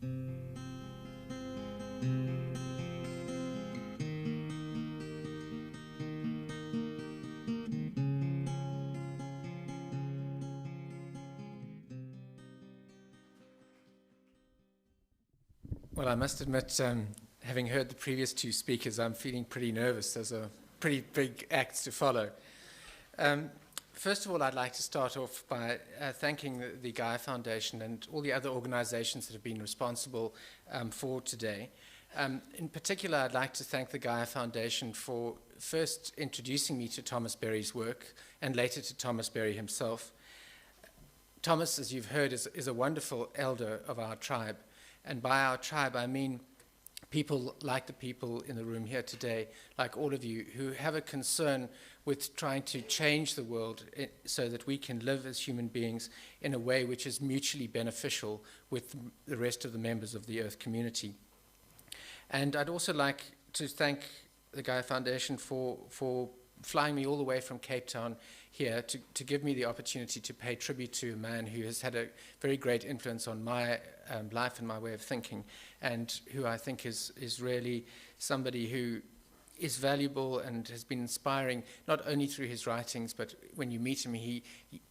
Well, I must admit, having heard the previous two speakers, I'm feeling pretty nervous. There's a pretty big act to follow. First of all, I'd like to start off by thanking the Gaia Foundation and all the other organizations that have been responsible for today. In particular, I'd like to thank the Gaia Foundation for first introducing me to Thomas Berry's work and later to Thomas Berry himself. Thomas, as you've heard, is a wonderful elder of our tribe. And by our tribe, I mean people like the people in the room here today, like all of you, who have a concern with trying to change the world so that we can live as human beings in a way which is mutually beneficial with the rest of the members of the Earth community. And I'd also like to thank the Gaia Foundation for flying me all the way from Cape Town here to give me the opportunity to pay tribute to a man who has had a very great influence on my life and my way of thinking, and who I think is really somebody who is valuable and has been inspiring, not only through his writings, but when you meet him, he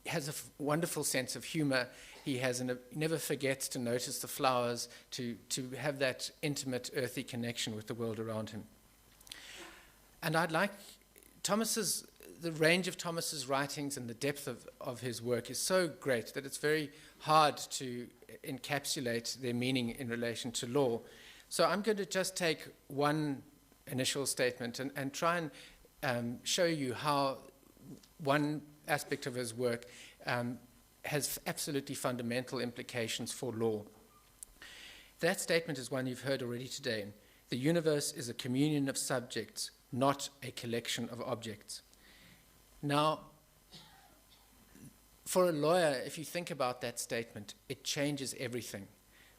has a wonderful sense of humor. He never forgets to notice the flowers, to have that intimate, earthy connection with the world around him. And I'd like the range of Thomas's writings and the depth of his work is so great that it's very hard to encapsulate their meaning in relation to law. So I'm going to just take one initial statement and try and show you how one aspect of his work has absolutely fundamental implications for law. That statement is one you've heard already today. The universe is a communion of subjects, not a collection of objects. Now, for a lawyer, if you think about that statement, it changes everything.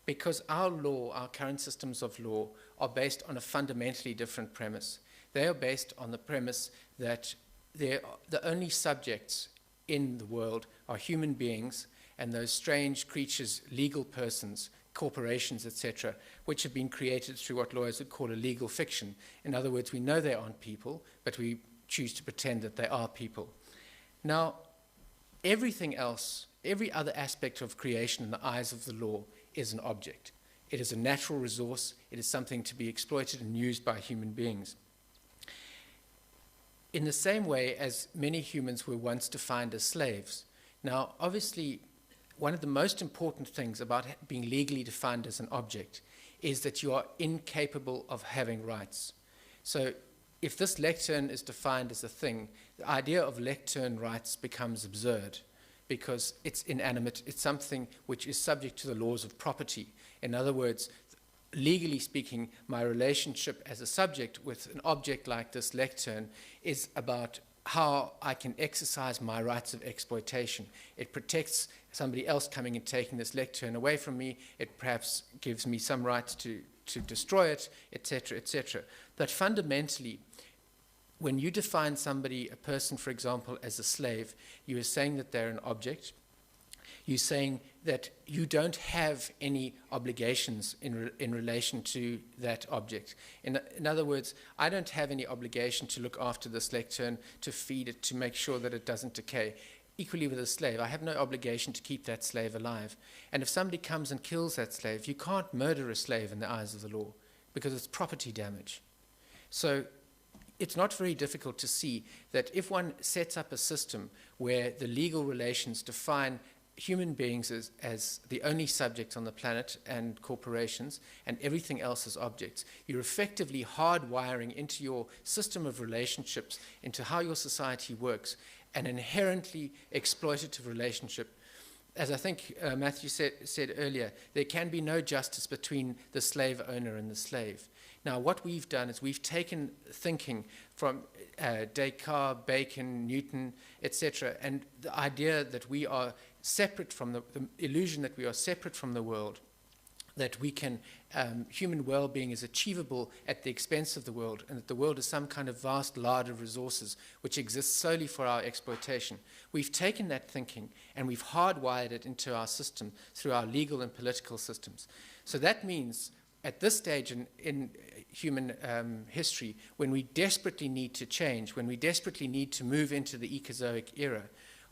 Because our law, our current systems of law, are based on a fundamentally different premise. They are based on the premise that the only subjects in the world are human beings and those strange creatures, legal persons, corporations, etc., which have been created through what lawyers would call a legal fiction. In other words, we know they aren't people, but we choose to pretend that they are people. Now, everything else, every other aspect of creation in the eyes of the law is an object. It is a natural resource. It is something to be exploited and used by human beings. In the same way as many humans were once defined as slaves. Now, obviously, one of the most important things about being legally defined as an object is that you are incapable of having rights. So if this lectern is defined as a thing, the idea of lectern rights becomes absurd because it's inanimate. It's something which is subject to the laws of property. In other words, legally speaking, my relationship as a subject with an object like this lectern is about how I can exercise my rights of exploitation. It protects somebody else coming and taking this lectern away from me. It perhaps gives me some rights to destroy it, etc., etc. But fundamentally, when you define somebody, a person, for example, as a slave, you are saying that they're an object. You're saying that you don't have any obligations in relation to that object. In other words, I don't have any obligation to look after this lectern, to feed it, to make sure that it doesn't decay. Equally with a slave, I have no obligation to keep that slave alive. And if somebody comes and kills that slave, you can't murder a slave in the eyes of the law because it's property damage. So it's not very difficult to see that if one sets up a system where the legal relations define human beings as the only subjects on the planet and corporations and everything else as objects, you're effectively hardwiring into your system of relationships, into how your society works, an inherently exploitative relationship. As I think Matthew said earlier, there can be no justice between the slave owner and the slave. Now, what we've done is we've taken thinking from Descartes, Bacon, Newton, etc., and the idea that we are separate from the illusion that we are separate from the world, that we can, human well-being is achievable at the expense of the world, and that the world is some kind of vast lard of resources which exists solely for our exploitation. We've taken that thinking and we've hardwired it into our system through our legal and political systems. So that means at this stage in human history, when we desperately need to change, when we desperately need to move into the Ecozoic era,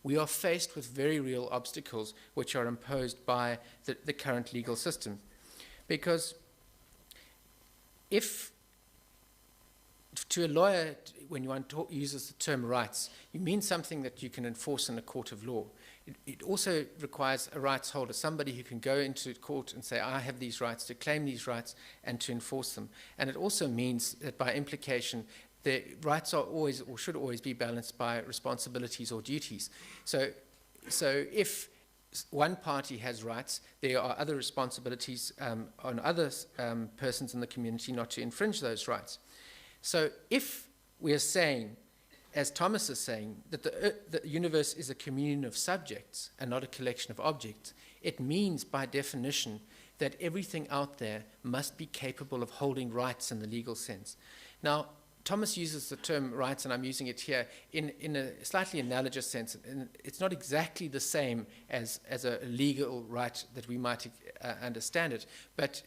we are faced with very real obstacles which are imposed by the current legal system. Because if, to a lawyer, when one uses the term rights, you mean something that you can enforce in a court of law. It also requires a rights holder, somebody who can go into court and say, I have these rights, to claim these rights and to enforce them. And it also means that by implication, the rights are always, or should always be balanced by responsibilities or duties. So if one party has rights, there are other responsibilities on other persons in the community not to infringe those rights. So if we are saying, as Thomas is saying, that the universe is a communion of subjects and not a collection of objects, it means by definition that everything out there must be capable of holding rights in the legal sense. Now, Thomas uses the term rights, and I'm using it here, in a slightly analogous sense. And it's not exactly the same as a legal right that we might understand it. But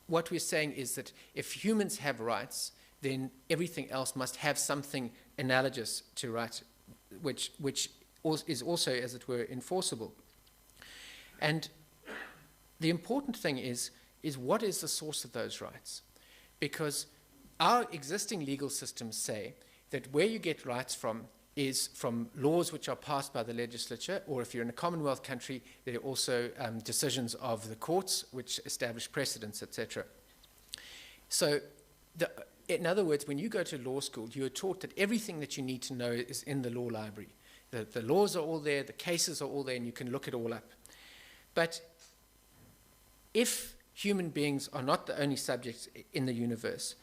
what we're saying is that if humans have rights, then everything else must have something analogous to right, which is also, as it were, enforceable. And the important thing is what is the source of those rights? Because our existing legal systems say that where you get rights from is from laws which are passed by the legislature, or if you're in a Commonwealth country, there are also decisions of the courts which establish precedents, etc. So, in other words, when you go to law school, you are taught that everything that you need to know is in the law library. The laws are all there, the cases are all there, and you can look it all up. But if human beings are not the only subjects in the universe,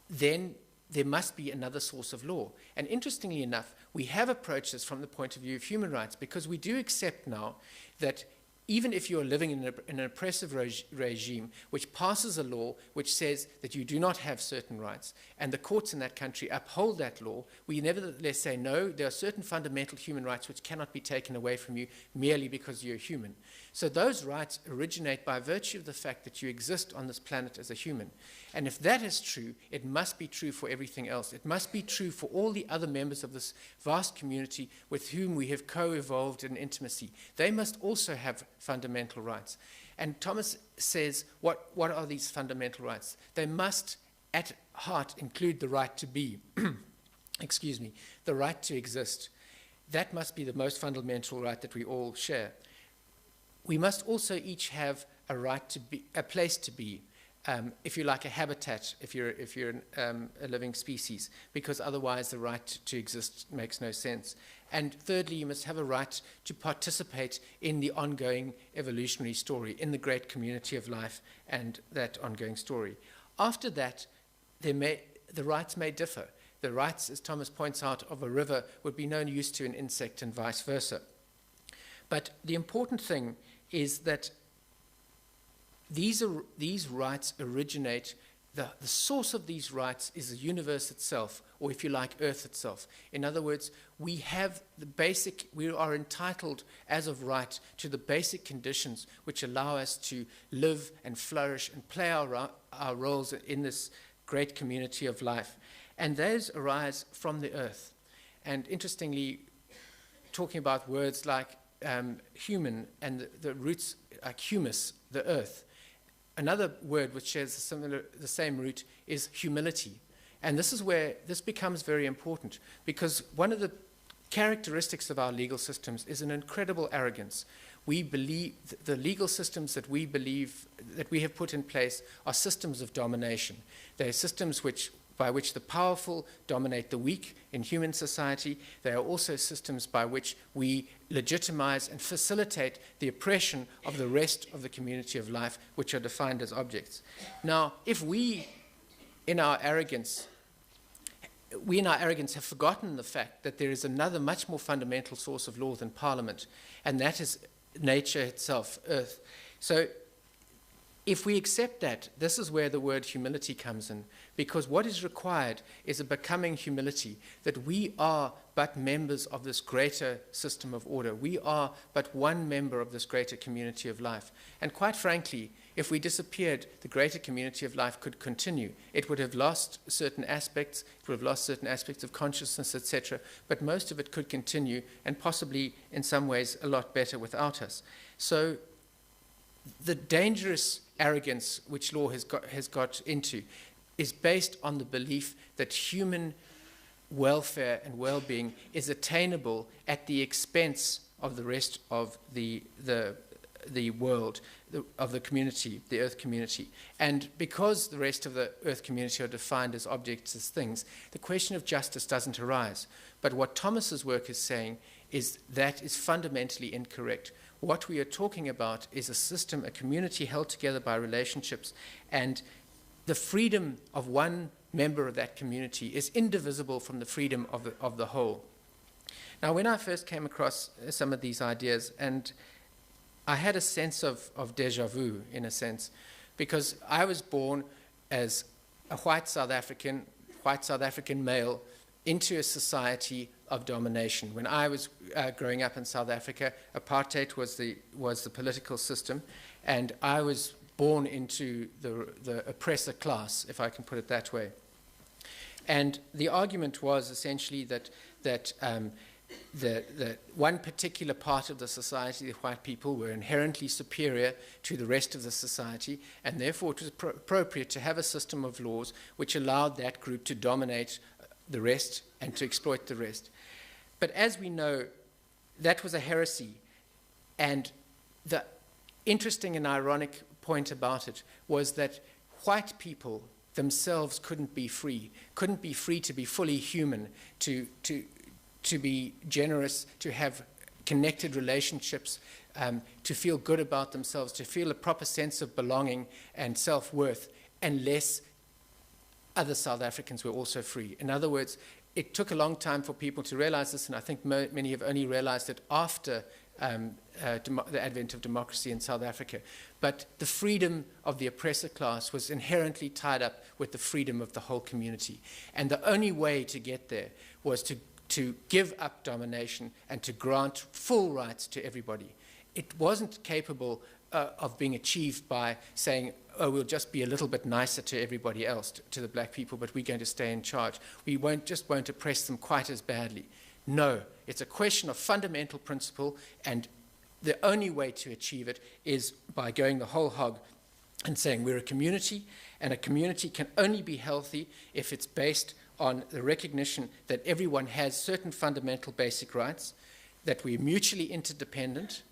then there must be another source of law. And interestingly enough, we have approached this from the point of view of human rights, because we do accept now that even if you are living in an oppressive regime which passes a law which says that you do not have certain rights, and the courts in that country uphold that law, we nevertheless say, no, there are certain fundamental human rights which cannot be taken away from you merely because you're human. So those rights originate by virtue of the fact that you exist on this planet as a human. And if that is true, it must be true for everything else. It must be true for all the other members of this vast community with whom we have co-evolved in intimacy. They must also have fundamental rights. And Thomas says, what are these fundamental rights? They must, at heart, include the right to be, excuse me, the right to exist. That must be the most fundamental right that we all share. We must also each have a right to be, a place to be, if you like, a habitat, if you're a living species, because otherwise the right to exist makes no sense. And thirdly, you must have a right to participate in the ongoing evolutionary story, in the great community of life and that ongoing story. After that, the rights may differ. The rights, as Thomas points out, of a river would be no use to an insect and vice versa. But the important thing is that these rights originate, the source of these rights is the universe itself, or if you like, Earth itself. In other words, we are entitled as of right to the basic conditions which allow us to live and flourish and play our roles in this great community of life. And those arise from the Earth. And interestingly, talking about words like human and the roots like humus, the earth. Another word which shares the same root is humility. And this is where this becomes very important, because one of the characteristics of our legal systems is an incredible arrogance. We believe the legal systems that we believe that we have put in place are systems of domination. They are systems by which the powerful dominate the weak in human society. They are also systems by which we legitimize and facilitate the oppression of the rest of the community of life, which are defined as objects. Now, if we, in our arrogance, have forgotten the fact that there is another much more fundamental source of law than Parliament, and that is nature itself, Earth, So if we accept that, this is where the word humility comes in, because what is required is a becoming humility, that we are but members of this greater system of order. We are but one member of this greater community of life. And quite frankly, if we disappeared, the greater community of life could continue. It would have lost certain aspects, it would have lost certain aspects of consciousness, etc., but most of it could continue, and possibly in some ways a lot better without us. So the dangerous arrogance which law has got into is based on the belief that human welfare and well-being is attainable at the expense of the rest of the world, of the community, the earth community. And because the rest of the earth community are defined as objects, as things, the question of justice doesn't arise. But what Thomas's work is saying is that is fundamentally incorrect. What we are talking about is a system, a community held together by relationships, and the freedom of one member of that community is indivisible from the freedom of the whole. Now, when I first came across some of these ideas, and I had a sense of déjà vu, in a sense, because I was born as a white South African male into a society of domination. When I was growing up in South Africa, apartheid was the political system, and I was born into the oppressor class, if I can put it that way. And the argument was essentially that one particular part of the society, the white people, were inherently superior to the rest of the society, and therefore it was appropriate to have a system of laws which allowed that group to dominate the rest and to exploit the rest. But as we know, that was a heresy, and the interesting and ironic point about it was that white people themselves couldn't be free to be fully human, to be generous, to have connected relationships, to feel good about themselves, to feel a proper sense of belonging and self-worth, unless other South Africans were also free. In other words, it took a long time for people to realize this, and I think many have only realized it after the advent of democracy in South Africa. But the freedom of the oppressor class was inherently tied up with the freedom of the whole community. And the only way to get there was to give up domination and to grant full rights to everybody. It wasn't capable of being achieved by saying, oh, we'll just be a little bit nicer to everybody else, to the black people, but we're going to stay in charge. We won't oppress them quite as badly. No, it's a question of fundamental principle, and the only way to achieve it is by going the whole hog and saying we're a community, and a community can only be healthy if it's based on the recognition that everyone has certain fundamental basic rights, that we're mutually interdependent.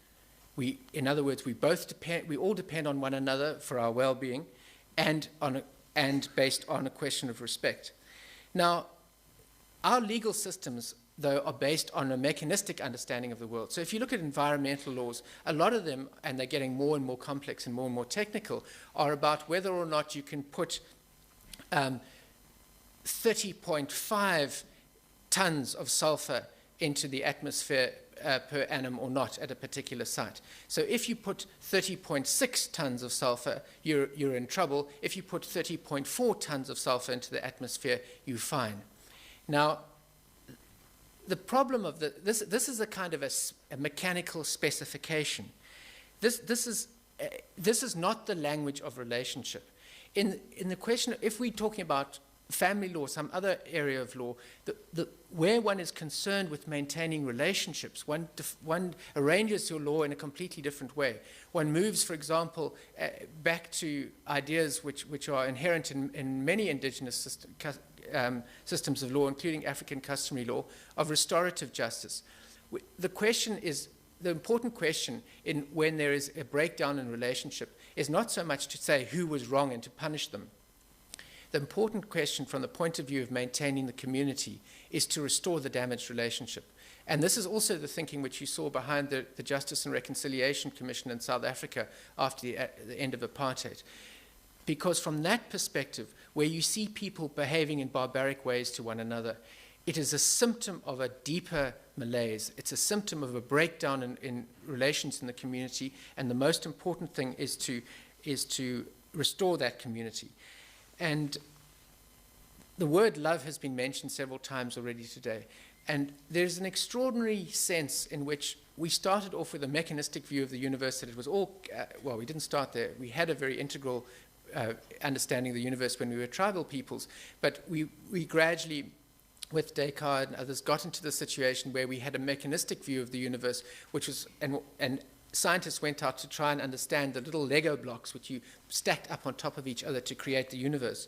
In other words, we all depend on one another for our well-being, and based on a question of respect. Now, our legal systems, though, are based on a mechanistic understanding of the world. So if you look at environmental laws, a lot of them, and they're getting more and more complex and more technical, are about whether or not you can put 30.5 tons of sulfur into the atmosphere per annum or not at a particular site. So if you put 30.6 tons of sulfur, you're in trouble. If you put 30.4 tons of sulfur into the atmosphere, you're fine. Now, the problem of this is a kind of a mechanical specification. This is not the language of relationship. In the question, if we're talking about family law, some other area of law, where one is concerned with maintaining relationships, one arranges your law in a completely different way. One moves, for example, back to ideas which are inherent in many indigenous systems of law, including African customary law, of restorative justice. The important question when there is a breakdown in relationship is not so much to say who was wrong and to punish them. The important question from the point of view of maintaining the community is to restore the damaged relationship. And this is also the thinking which you saw behind the Justice and Reconciliation Commission in South Africa after the end of apartheid. Because from that perspective, where you see people behaving in barbaric ways to one another, it is a symptom of a deeper malaise. It's a symptom of a breakdown in relations in the community, and the most important thing is to restore that community. And the word love has been mentioned several times already today. And there's an extraordinary sense in which we started off with a mechanistic view of the universe, that it was all, well, we didn't start there. We had a very integral understanding of the universe when we were tribal peoples. But we gradually, with Descartes and others, got into the situation where we had a mechanistic view of the universe, which was, and scientists went out to try and understand the little Lego blocks which you stacked up on top of each other to create the universe.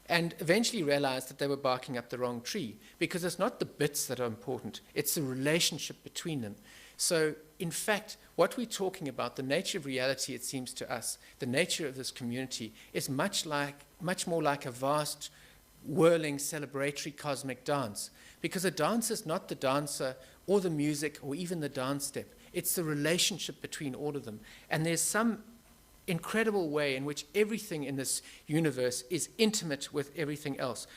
And eventually realized that they were barking up the wrong tree, because it's not the bits that are important, it's the relationship between them. So, in fact, what we're talking about, the nature of reality, it seems to us, the nature of this community, is much more like a vast, whirling, celebratory cosmic dance. Because a dance is not the dancer or the music or even the dance step. It's the relationship between all of them. And there's some incredible way in which everything in this universe is intimate with everything else.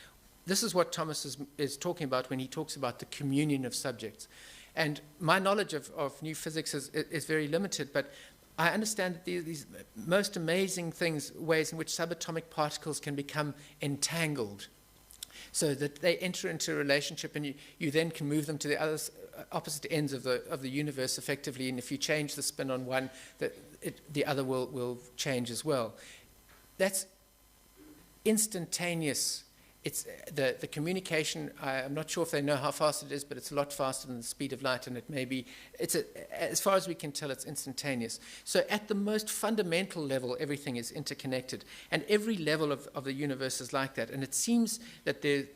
This is what Thomas is talking about when he talks about the communion of subjects. And my knowledge of new physics is very limited, but I understand that these most amazing things, ways in which subatomic particles can become entangled, so that they enter into a relationship, and you then can move them to the opposite ends of the universe effectively, and if you change the spin on one, the other will change as well. That's instantaneous. It's the communication. I'm not sure if they know how fast it is, but it's a lot faster than the speed of light, and it may be, as far as we can tell, it's instantaneous. So at the most fundamental level, everything is interconnected, and every level of the universe is like that. And it seems that the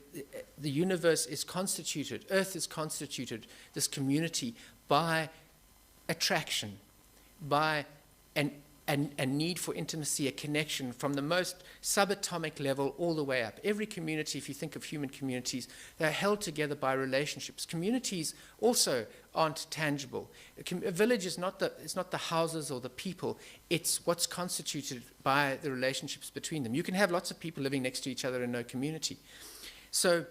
universe is constituted, Earth is constituted, this community, by attraction, by a need for intimacy, a connection from the most subatomic level all the way up. Every community, if you think of human communities, they're held together by relationships. Communities also aren't tangible. A village is not the houses or the people. It's what's constituted by the relationships between them. You can have lots of people living next to each other and no community. So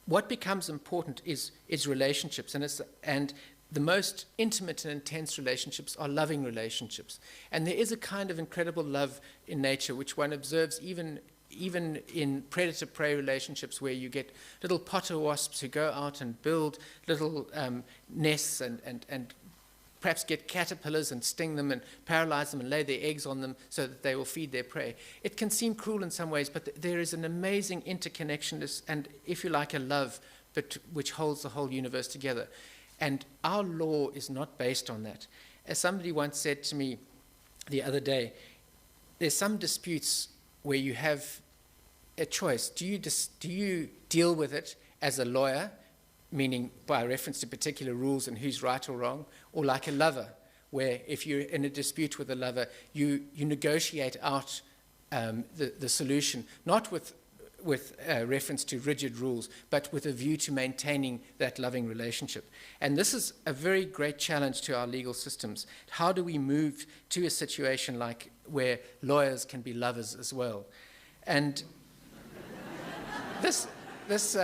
what becomes important is relationships, and the most intimate and intense relationships are loving relationships. And there is a kind of incredible love in nature which one observes even in predator-prey relationships, where you get little potter wasps who go out and build little nests and perhaps get caterpillars and sting them and paralyze them and lay their eggs on them so that they will feed their prey. It can seem cruel in some ways, but there is an amazing interconnection and, if you like, a love which holds the whole universe together. And our law is not based on that. As somebody once said to me the other day, there's some disputes where you have a choice. Do you deal with it as a lawyer, meaning by reference to particular rules and who's right or wrong, or like a lover, where if you're in a dispute with a lover, you negotiate out the solution, not with reference to rigid rules, but with a view to maintaining that loving relationship. And this is a very great challenge to our legal systems. How do we move to a situation like where lawyers can be lovers as well? And this is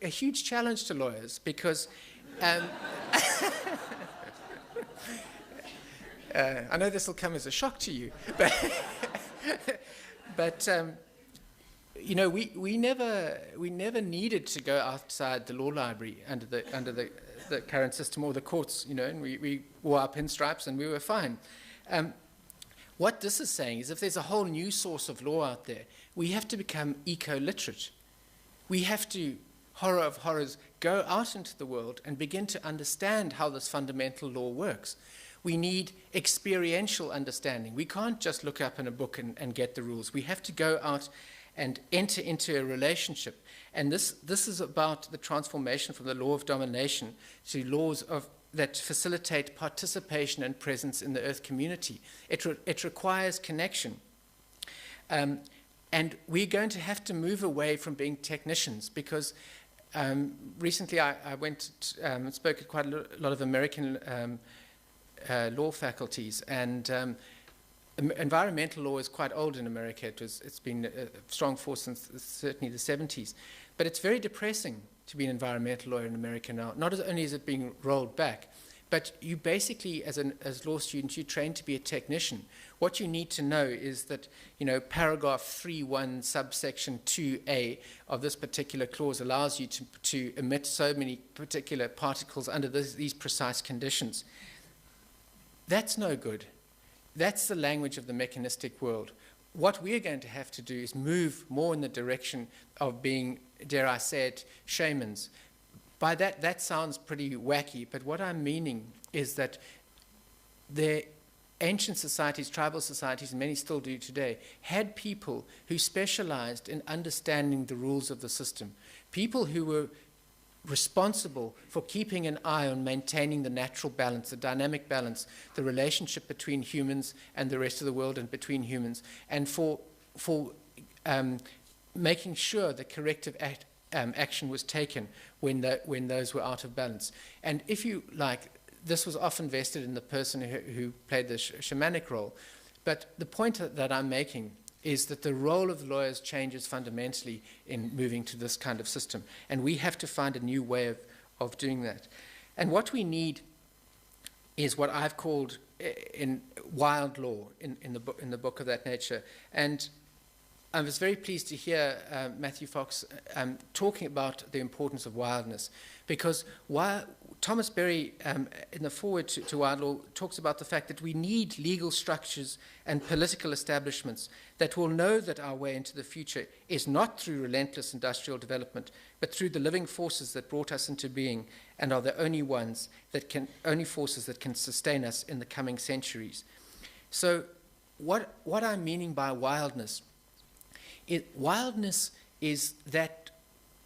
a huge challenge to lawyers, because I know this will come as a shock to you, but you know, we never needed to go outside the law library under the current system or the courts, you know, and we wore our pinstripes and we were fine. What this is saying is, if there's a whole new source of law out there, we have to become eco-literate. We have to, horror of horrors, go out into the world and begin to understand how this fundamental law works. We need experiential understanding. We can't just look up in a book and get the rules. We have to go out and enter into a relationship. And this is about the transformation from the law of domination to laws that facilitate participation and presence in the Earth community. It requires connection. And we're going to have to move away from being technicians, because recently I went and spoke at quite a lot of American law faculties, and Environmental law is quite old in America. It's been a strong force since certainly the 70s. But it's very depressing to be an environmental lawyer in America now. Not only is it being rolled back, but you basically, as law students, you train to be a technician. What you need to know is that, paragraph 3.1 subsection 2a of this particular clause allows you to emit so many particular particles under these precise conditions. That's no good. That's the language of the mechanistic world. What we're going to have to do is move more in the direction of being, dare I say it, shamans. By that sounds pretty wacky, but what I'm meaning is that the ancient societies, tribal societies, and many still do today, had people who specialized in understanding the rules of the system, people who were responsible for keeping an eye on maintaining the natural balance, the dynamic balance, the relationship between humans and the rest of the world and between humans, and for making sure the corrective action was taken when those were out of balance. And if you like, this was often vested in the person who played the shamanic role. But the point that I'm making is that the role of the lawyers changes fundamentally in moving to this kind of system. And we have to find a new way of doing that. And what we need is what I've called in wild law in the book of that nature. And I was very pleased to hear Matthew Fox talking about the importance of wildness, because Thomas Berry, in the foreword to Wild Law, talks about the fact that we need legal structures and political establishments that will know that our way into the future is not through relentless industrial development, but through the living forces that brought us into being and are the only forces that can sustain us in the coming centuries. So what I'm meaning by wildness is that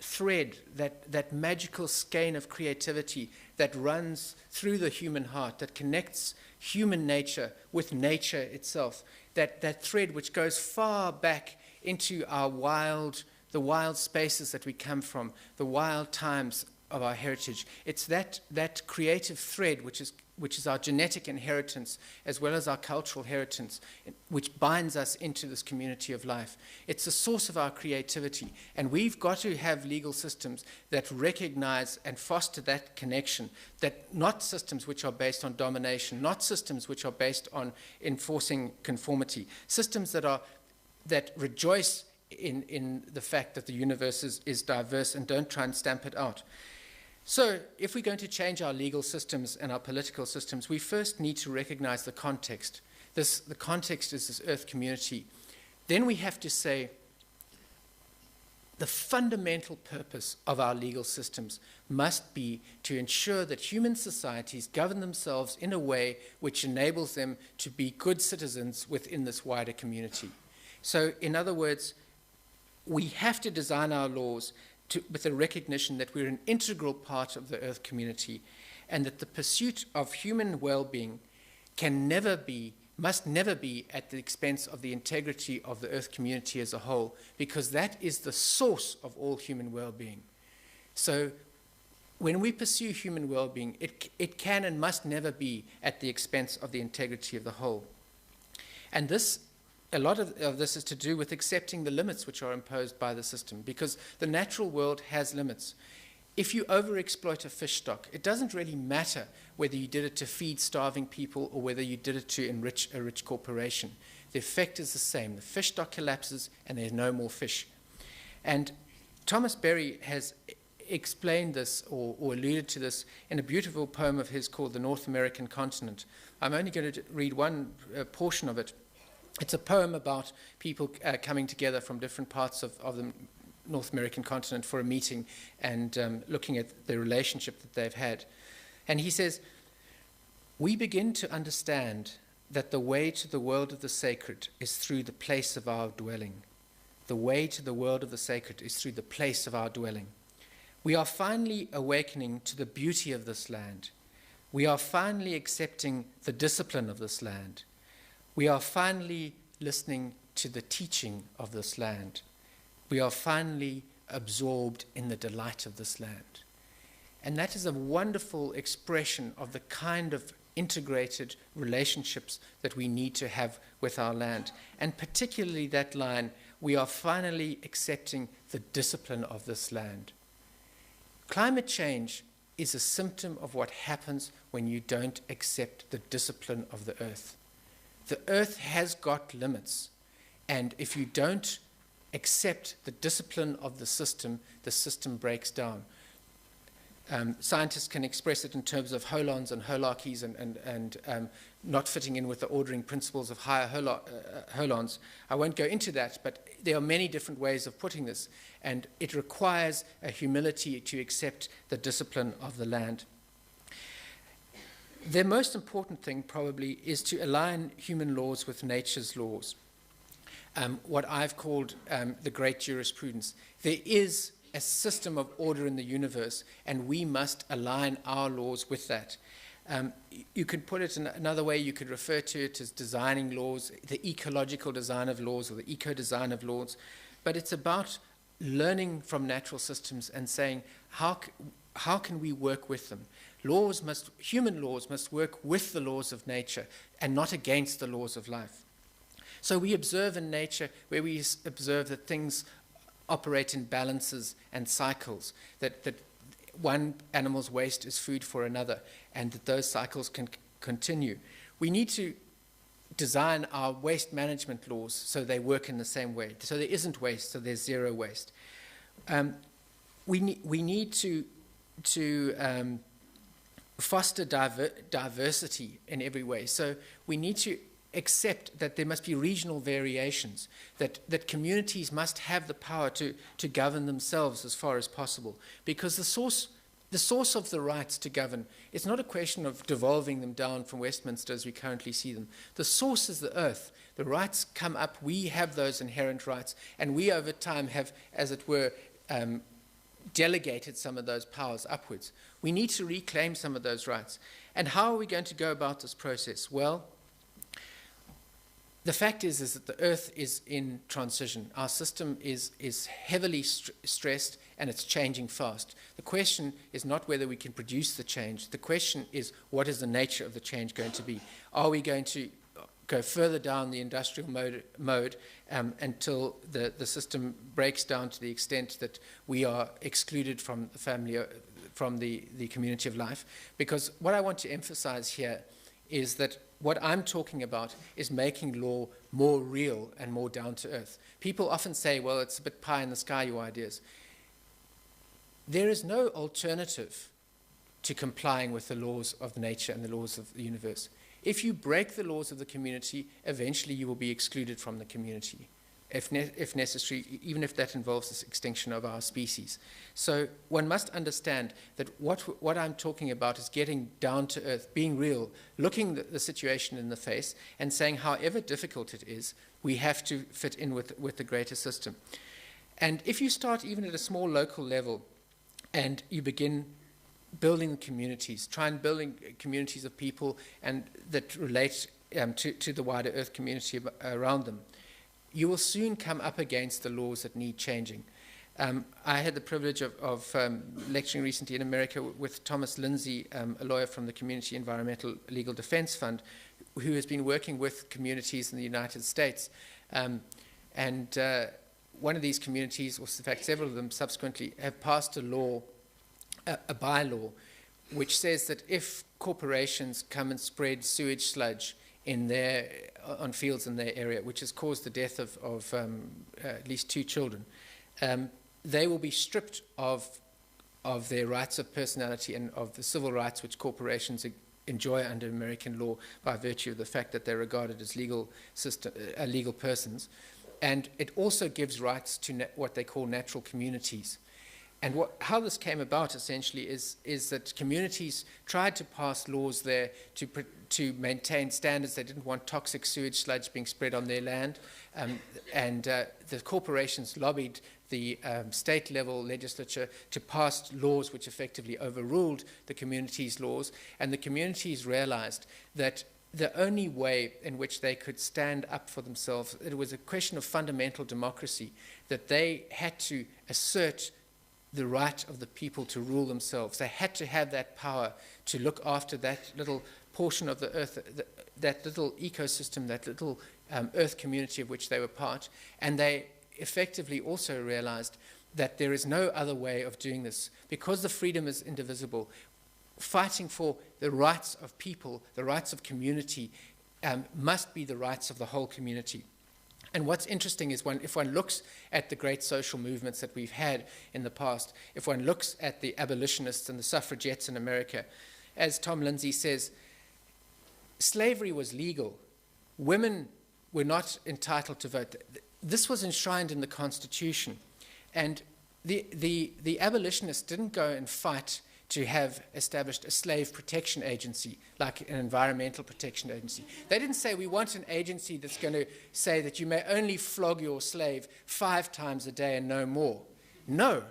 thread, that magical skein of creativity that runs through the human heart, that connects human nature with nature itself, that thread which goes far back into the wild spaces that we come from, the wild times of our heritage. It's that creative thread which is our genetic inheritance as well as our cultural inheritance, which binds us into this community of life. It's the source of our creativity, and we've got to have legal systems that recognize and foster that connection, that not systems which are based on domination, not systems which are based on enforcing conformity, systems that rejoice in the fact that the universe is diverse and don't try and stamp it out. So if we're going to change our legal systems and our political systems, we first need to recognize the context. The context is this earth community. Then we have to say the fundamental purpose of our legal systems must be to ensure that human societies govern themselves in a way which enables them to be good citizens within this wider community. So in other words, we have to design our laws with the recognition that we're an integral part of the earth community, and that the pursuit of human well-being must never be at the expense of the integrity of the earth community as a whole, because that is the source of all human well-being. So when we pursue human well-being, it can and must never be at the expense of the integrity of the whole. And a lot of this is to do with accepting the limits which are imposed by the system, because the natural world has limits. If you overexploit a fish stock, it doesn't really matter whether you did it to feed starving people or whether you did it to enrich a rich corporation. The effect is the same. The fish stock collapses and there's no more fish. And Thomas Berry has explained this or alluded to this in a beautiful poem of his called The North American Continent. I'm only going to read one portion of it. It's a poem about people coming together from different parts of the North American continent for a meeting and looking at the relationship that they've had. And he says, "We begin to understand that the way to the world of the sacred is through the place of our dwelling. The way to the world of the sacred is through the place of our dwelling. We are finally awakening to the beauty of this land. We are finally accepting the discipline of this land. We are finally listening to the teaching of this land. We are finally absorbed in the delight of this land." And that is a wonderful expression of the kind of integrated relationships that we need to have with our land. And particularly that line, we are finally accepting the discipline of this land. Climate change is a symptom of what happens when you don't accept the discipline of the earth. The earth has got limits, and if you don't accept the discipline of the system breaks down. Scientists can express it in terms of holons and holarchies and not fitting in with the ordering principles of higher holons. I won't go into that, but there are many different ways of putting this, and it requires a humility to accept the discipline of the land. The most important thing probably is to align human laws with nature's laws, what I've called the great jurisprudence. There is a system of order in the universe, and we must align our laws with that. You could put it in another way, you could refer to it as designing laws, the ecological design of laws or the eco-design of laws, but it's about learning from natural systems and saying, how can we work with them? Human laws must work with the laws of nature and not against the laws of life. So we observe in nature where we observe that things operate in balances and cycles, that one animal's waste is food for another, and that those cycles can continue. We need to design our waste management laws so they work in the same way. So there isn't waste, so there's zero waste. We need to foster diversity in every way. So we need to accept that there must be regional variations, that communities must have the power to govern themselves as far as possible, because the source of the rights to govern is not a question of devolving them down from Westminster as we currently see them. The source is the earth. The rights come up, we have those inherent rights, and we over time have, as it were, delegated some of those powers upwards. We need to reclaim some of those rights. And how are we going to go about this process? Well, the fact is that the earth is in transition. Our system is heavily stressed, and it's changing fast. The question is not whether we can produce the change. The question is, what is the nature of the change going to be? Are we going to go further down the industrial mode until the system breaks down to the extent that we are excluded from the family, from the community of life? Because what I want to emphasize here is that what I'm talking about is making law more real and more down to earth. People often say, well, it's a bit pie in the sky, your ideas. There is no alternative to complying with the laws of nature and the laws of the universe. If you break the laws of the community, eventually you will be excluded from the community, if necessary, even if that involves the extinction of our species. So one must understand that what I'm talking about is getting down to earth, being real, looking the situation in the face and saying however difficult it is, we have to fit in with the greater system. And if you start even at a small local level and you begin building communities, try and building communities of people and that relate to the wider earth community around them, you will soon come up against the laws that need changing. I had the privilege of lecturing recently in America with Thomas Lindsay, a lawyer from the Community Environmental Legal Defense Fund, who has been working with communities in the United States. One of these communities, or in fact several of them subsequently, have passed a law, a bylaw, which says that if corporations come and spread sewage sludge on fields in their area, which has caused the death of at least 2 children, they will be stripped of their rights of personality and of the civil rights which corporations enjoy under American law by virtue of the fact that they're regarded as legal persons. And it also gives rights to what they call natural communities. And how this came about essentially is that communities tried to pass laws there to maintain standards. They didn't want toxic sewage sludge being spread on their land. The corporations lobbied the state-level legislature to pass laws which effectively overruled the community's laws. And the communities realized that the only way in which they could stand up for themselves, it was a question of fundamental democracy, that they had to assert the right of the people to rule themselves. They had to have that power to look after that little portion of the earth, that little ecosystem, that little earth community of which they were part. And they effectively also realized that there is no other way of doing this. Because the freedom is indivisible, fighting for the rights of people, the rights of community, must be the rights of the whole community. And what's interesting is if one looks at the great social movements that we've had in the past, if one looks at the abolitionists and the suffragettes in America, as Tom Lindsay says, slavery was legal. Women were not entitled to vote. This was enshrined in the Constitution. And the abolitionists didn't go and fight to have established a slave protection agency, like an environmental protection agency. They didn't say, we want an agency that's going to say that you may only flog your slave 5 times a day and no more. No.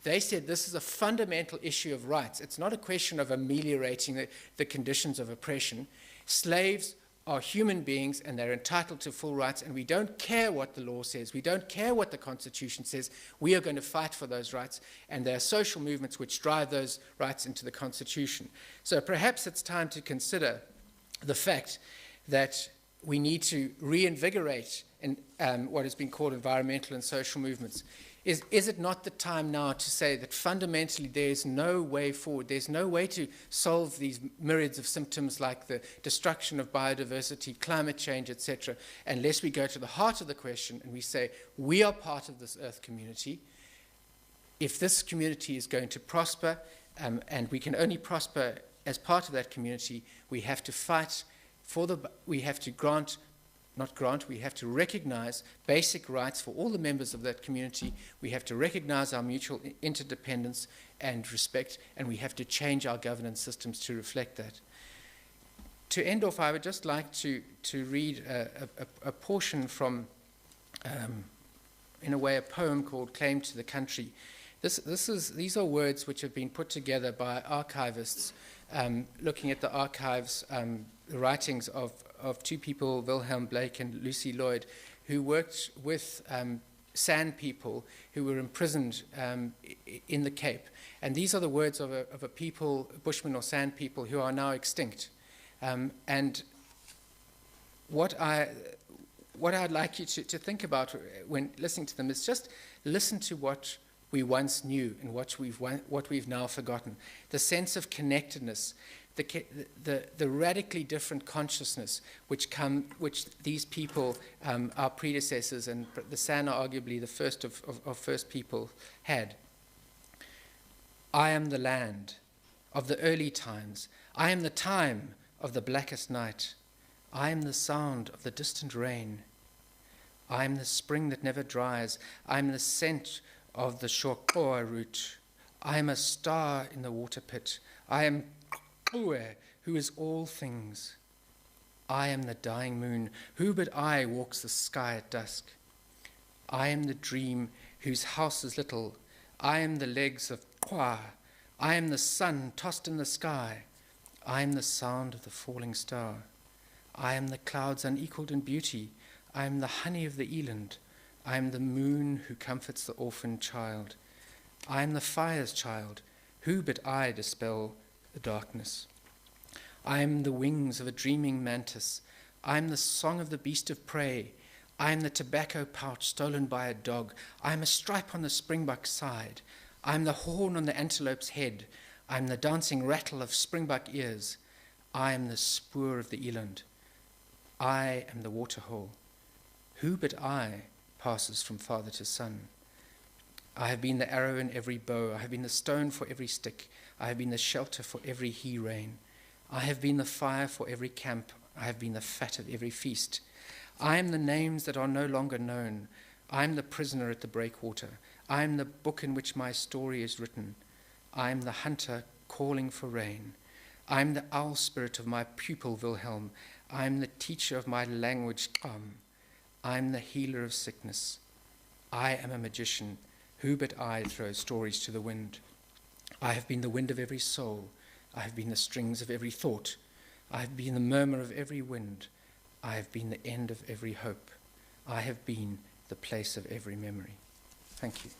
They said this is a fundamental issue of rights. It's not a question of ameliorating the conditions of oppression. Slaves are human beings and they're entitled to full rights, and we don't care what the law says. We don't care what the Constitution says. We are going to fight for those rights, and there are social movements which drive those rights into the Constitution. So perhaps it's time to consider the fact that we need to reinvigorate what has been called environmental and social movements. Is it not the time now to say that fundamentally there's no way forward, there's no way to solve these myriads of symptoms like the destruction of biodiversity, climate change, etc., unless we go to the heart of the question and we say, we are part of this earth community. If this community is going to prosper, and we can only prosper as part of that community, we have to fight we have to we have to recognize basic rights for all the members of that community. We have to recognize our mutual interdependence and respect, and we have to change our governance systems to reflect that. To end off, I would just like to read a portion from, in a way, a poem called Claim to the Country. These are words which have been put together by archivists looking at the archives, the writings of 2 people, Wilhelm Blake and Lucy Lloyd, who worked with San people who were imprisoned in the Cape. And these are the words of a people, Bushmen or San people, who are now extinct. And what I'd like you to think about when listening to them is just listen to what we once knew and what we've now forgotten. The sense of connectedness, the radically different consciousness which these people, our predecessors, and the San are arguably the first of first people, had. I am the land of the early times. I am the time of the blackest night. I am the sound of the distant rain. I am the spring that never dries. I am the scent of the shokoa root. I am a star in the water pit. I am who is all things. I am the dying moon. Who but I walks the sky at dusk? I am the dream whose house is little. I am the legs of Kwa. I am the sun tossed in the sky. I am the sound of the falling star. I am the clouds unequaled in beauty. I am the honey of the eland. I am the moon who comforts the orphan child. I am the fire's child. Who but I dispel the darkness? I am the wings of a dreaming mantis. I am the song of the beast of prey. I am the tobacco pouch stolen by a dog. I am a stripe on the springbuck's side. I am the horn on the antelope's head. I am the dancing rattle of springbuck ears. I am the spoor of the eland. I am the waterhole. Who but I passes from father to son? I have been the arrow in every bow. I have been the stone for every stick. I have been the shelter for every he-rain. I have been the fire for every camp. I have been the fat of every feast. I am the names that are no longer known. I am the prisoner at the breakwater. I am the book in which my story is written. I am the hunter calling for rain. I am the owl spirit of my pupil Wilhelm. I am the teacher of my language I am the healer of sickness. I am a magician. Who but I throws stories to the wind? I have been the wind of every soul. I have been the strings of every thought. I have been the murmur of every wind. I have been the end of every hope. I have been the place of every memory. Thank you.